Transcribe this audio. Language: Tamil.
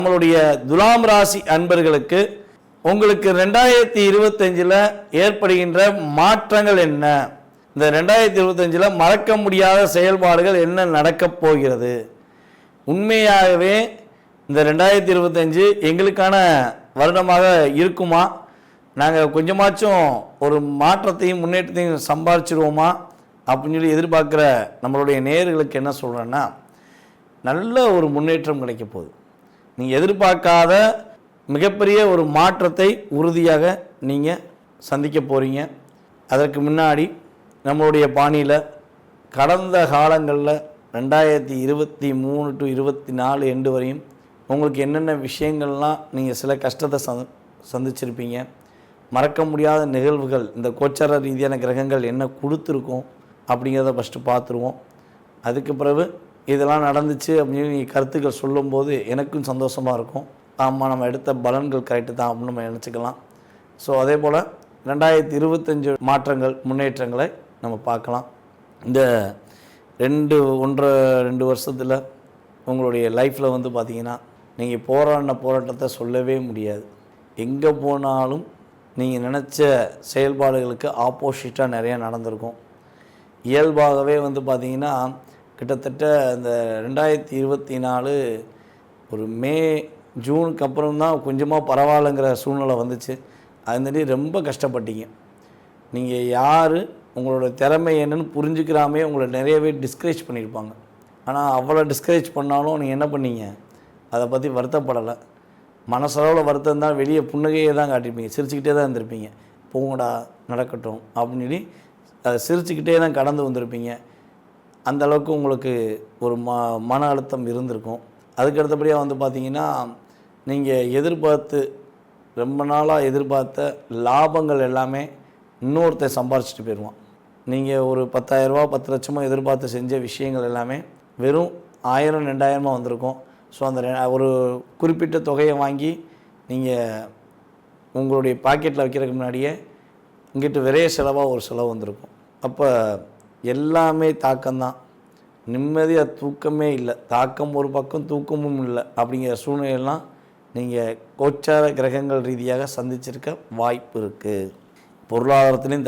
நம்மளுடைய துலாம் ராசி அன்பர்களுக்கு உங்களுக்கு 2025 ஏற்படுகின்ற மாற்றங்கள் என்ன? இந்த 2025 மறக்க முடியாத செயல்பாடுகள் என்ன நடக்கப் போகிறது? உண்மையாகவே இந்த 2025 எங்களுக்கான வருடமாக இருக்குமா? நாங்கள் கொஞ்சமாச்சும் ஒரு மாற்றத்தையும் முன்னேற்றத்தையும் சம்பாதிச்சிருவோமா அப்படின்னு சொல்லி எதிர்பார்க்குற நம்மளுடைய நேயர்களுக்கு என்ன சொல்கிறேன்னா, நல்ல ஒரு முன்னேற்றம் கிடைக்க போகுது. நீங்கள் எதிர்பார்க்காத மிகப்பெரிய ஒரு மாற்றத்தை உறுதியாக நீங்கள் சந்திக்க போகிறீங்க. அதற்கு முன்னாடி நம்மளுடைய பாணியில் கடந்த காலங்களில் 2023 to 24 எண்டு வரையும் உங்களுக்கு என்னென்ன விஷயங்கள்லாம் நீங்கள் சில கஷ்டத்தை சந்திச்சிருப்பீங்க, மறக்க முடியாத நிகழ்வுகள், இந்த கோச்சார ரீதியான கிரகங்கள் என்ன கொடுத்துருக்கோம் அப்படிங்கிறத ஃபஸ்ட்டு பார்த்துருவோம். அதுக்கு பிறகு இதெல்லாம் நடந்துச்சு அப்படின்னு நீங்கள் கருத்துக்கள் சொல்லும்போது எனக்கும் சந்தோஷமாக இருக்கும். ஆமாம், நம்ம எடுத்த பலன்கள் கரெக்டு தான் அப்படின்னு நம்ம நினச்சிக்கலாம். ஸோ அதே போல் 2025 மாற்றங்கள் முன்னேற்றங்களை நம்ம பார்க்கலாம். இந்த 1.5-2 வருஷத்தில் உங்களுடைய லைஃப்பில் வந்து பார்த்திங்கன்னா நீங்கள் போராட்டத்தை சொல்லவே முடியாது. எங்கே போனாலும் நீங்கள் நினச்ச செயல்பாடுகளுக்கு ஆப்போசிட்டாக நிறையா நடந்திருக்கும். இயல்பாகவே வந்து பார்த்திங்கன்னா கிட்டத்தட்ட இந்த 2024 ஒரு மே ஜூனுக்கு அப்புறம் தான் கொஞ்சமாக பரவாயில்லைங்கிற சூழ்நிலை வந்துச்சு. அதுமாரி ரொம்ப கஷ்டப்பட்டீங்க. நீங்கள் யார், உங்களோட திறமை என்னன்னு புரிஞ்சுக்கிறாமே உங்களை நிறையவே டிஸ்கரேஜ் பண்ணியிருப்பாங்க. ஆனால் அவ்வளோ டிஸ்கரேஜ் பண்ணாலும் நீங்கள் என்ன பண்ணீங்க, அதை பற்றி வருத்தப்படலை. மனசளவில் வருத்தம் தான், வெளியே புன்னகையை தான் காட்டியிருப்பீங்க, சிரிச்சுக்கிட்டே தான் இருந்திருப்பீங்க. போங்கடா நடக்கட்டும் அப்படின்னு சொல்லி அதை சிரிச்சுக்கிட்டே தான் கடந்து வந்திருப்பீங்க. அந்தளவுக்கு உங்களுக்கு ஒரு மன அழுத்தம் இருந்திருக்கும். அதுக்கு அடுத்தபடியாக வந்து பார்த்திங்கன்னா நீங்கள் ரொம்ப நாளாக எதிர்பார்த்த லாபங்கள் எல்லாமே இன்னொருத்தர் சம்பாரிச்சிட்டு போயிடுவான். நீங்கள் ஒரு 10,000 ரூபா 10 லட்சமாக எதிர்பார்த்து செஞ்ச விஷயங்கள் எல்லாமே வெறும் 1000-2000 வந்திருக்கும். ஸோ அந்த ஒரு குறிப்பிட்ட தொகையை வாங்கி நீங்கள் உங்களுடைய பாக்கெட்டில் வைக்கிறதுக்கு முன்னாடியே இங்கிட்டு விரைய செலவாக ஒரு செலவு வந்திருக்கும். அப்போ எல்லாமே தாக்கம்தான். நிம்மதியாக தூக்கமே இல்லை. தாக்கம் ஒரு பக்கம், தூக்கமும் இல்லை அப்படிங்கிற சூழ்நிலையெல்லாம் நீங்கள் கோச்சார கிரகங்கள் ரீதியாக சந்திச்சிருக்க வாய்ப்பு இருக்குது. பொருளாதாரத்துலேயும்